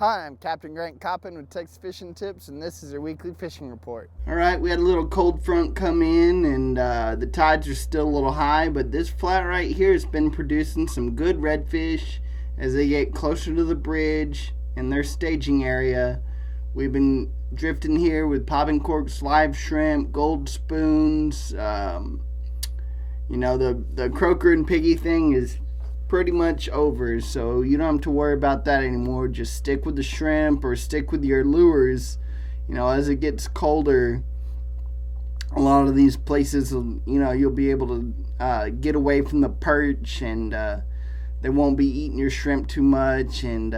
Hi, I'm Captain Coppin with Texas Fishing Tips, and this is your weekly fishing report. All right, we had a little cold front come in, and the tides are still a little high, but this flat right here has been producing some good redfish as they get closer to the bridge and their staging area. We've been drifting here with popping corks, live shrimp, gold spoons. The croaker and piggy thing is pretty much over, so you don't have to worry about that anymore. Just stick with the shrimp or stick with your lures. As it gets colder, a lot of these places, you'll be able to get away from the perch, and they won't be eating your shrimp too much, and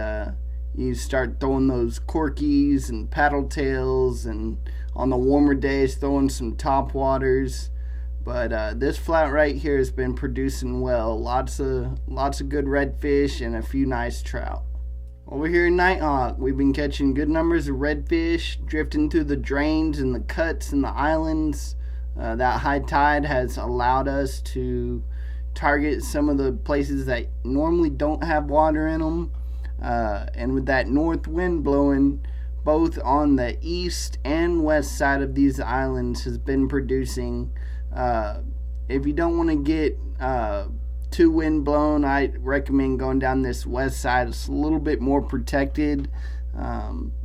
you start throwing those corkies and paddle tails, and on the warmer days throwing some top waters. But this flat right here has been producing well. Lots of good redfish and a few nice trout. Over here in Nighthawk, we've been catching good numbers of redfish, drifting through the drains and the cuts and the islands. That high tide has allowed us to target some of the places that normally don't have water in them. And with that north wind blowing, both on the east and west side of these islands has been producing. If you don't want to get too wind blown, I recommend going down this west side. It's a little bit more protected.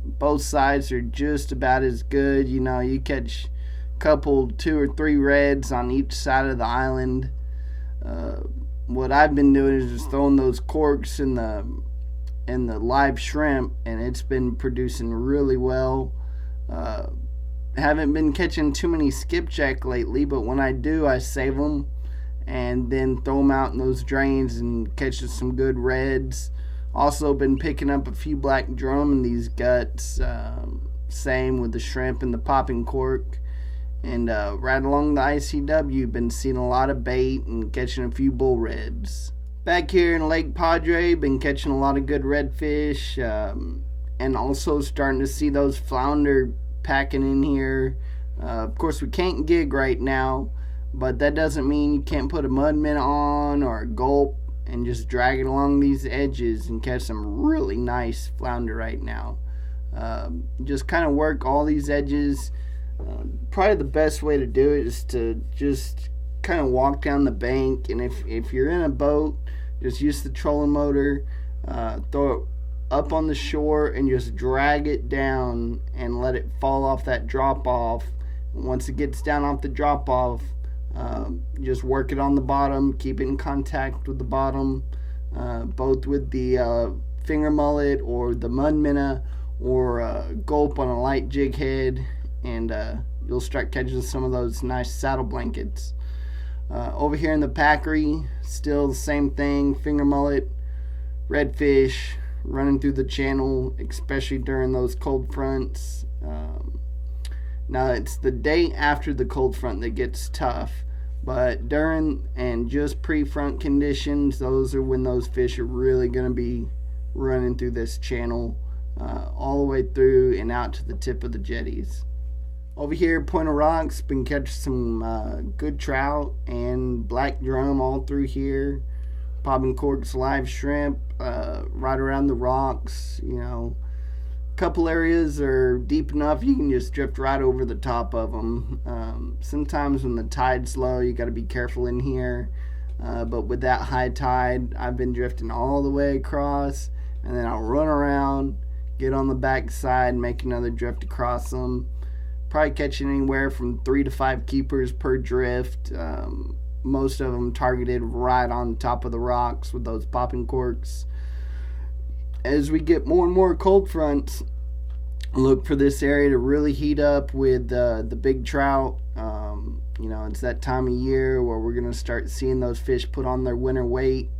Both sides are just about as good. You catch a couple, 2 or 3 reds on each side of the island. What I've been doing is just throwing those corks in the live shrimp, and it's been producing really well. Haven't been catching too many skipjack lately, but when I do, I save them and then throw them out in those drains and catch some good reds. Also been picking up a few black drum in these guts. Same with the shrimp and the popping cork. And right along the ICW, been seeing a lot of bait and catching a few bull reds. Back here in Lake Padre, been catching a lot of good redfish, and also starting to see those flounder packing in here. Of course, we can't gig right now, but that doesn't mean you can't put a mud minnow on or a gulp and just drag it along these edges and catch some really nice flounder right now. Just kind of work all these edges. Probably the best way to do it is to just kind of walk down the bank, and if you're in a boat, just use the trolling motor, throw it up on the shore and just drag it down and let it fall off that drop off. Once it gets down off the drop off, just work it on the bottom, keep it in contact with the bottom, both with the finger mullet or the mud minnow or gulp on a light jig head, and you'll start catching some of those nice saddle blankets. Over here in the packery, still the same thing, finger mullet, redfish, running through the channel, especially during those cold fronts. Now it's the day after the cold front that gets tough, but during and just pre-front conditions, those are when those fish are really going to be running through this channel, all the way through and out to the tip of the jetties. Over here, Point of Rocks, been catching some good trout and black drum all through here. Popping corks, live shrimp, right around the rocks. A couple areas are deep enough you can just drift right over the top of them. Sometimes when the tide's low, you got to be careful in here. But with that high tide, I've been drifting all the way across, and then I'll run around, get on the back side, make another drift across them. Probably catching anywhere from 3 to 5 keepers per drift. Most of them targeted right on top of the rocks with those popping corks. As we get more and more cold fronts, look for this area to really heat up with the big trout. It's that time of year where we're going to start seeing those fish put on their winter weight.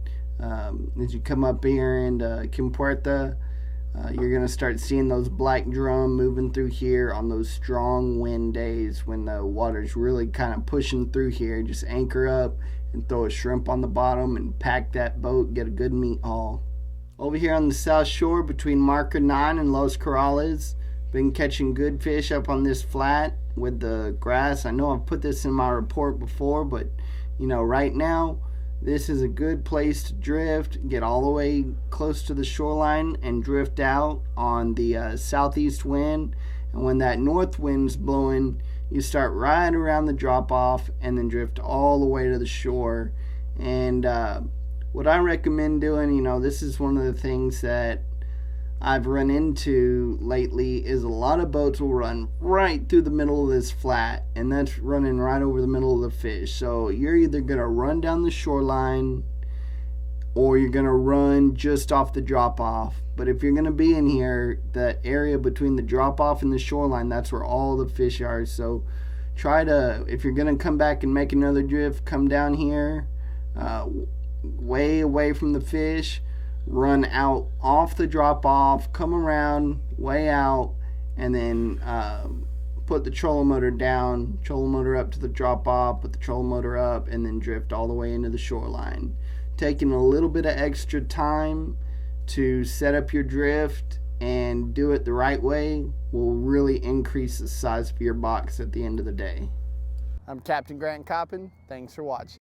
As you come up here in Quimpuerta, you're going to start seeing those black drum moving through here on those strong wind days when the water's really kind of pushing through here. Just anchor up and throw a shrimp on the bottom and pack that boat, get a good meat haul. Over here on the south shore between Marker 9 and Los Corrales, been catching good fish up on this flat with the grass. I know I've put this in my report before, but right now this is a good place to drift, get all the way close to the shoreline and drift out on the southeast wind. And when that north wind's blowing, you start right around the drop off and then drift all the way to the shore. And what I recommend doing, this is one of the things that I've run into lately, is a lot of boats will run right through the middle of this flat, and that's running right over the middle of the fish. So you're either going to run down the shoreline or you're going to run just off the drop off. But if you're going to be in here, that area between the drop off and the shoreline, that's where all the fish are. So try to, if you're going to come back and make another drift, come down here way away from the fish, run out off the drop off, come around way out, and then put the trolling motor down, trolling motor up to the drop off, put the trolling motor up, and then drift all the way into the shoreline. Taking a little bit of extra time to set up your drift and do it the right way will really increase the size of your box at the end of the day. I'm Captain Grant Coppin. Thanks for watching.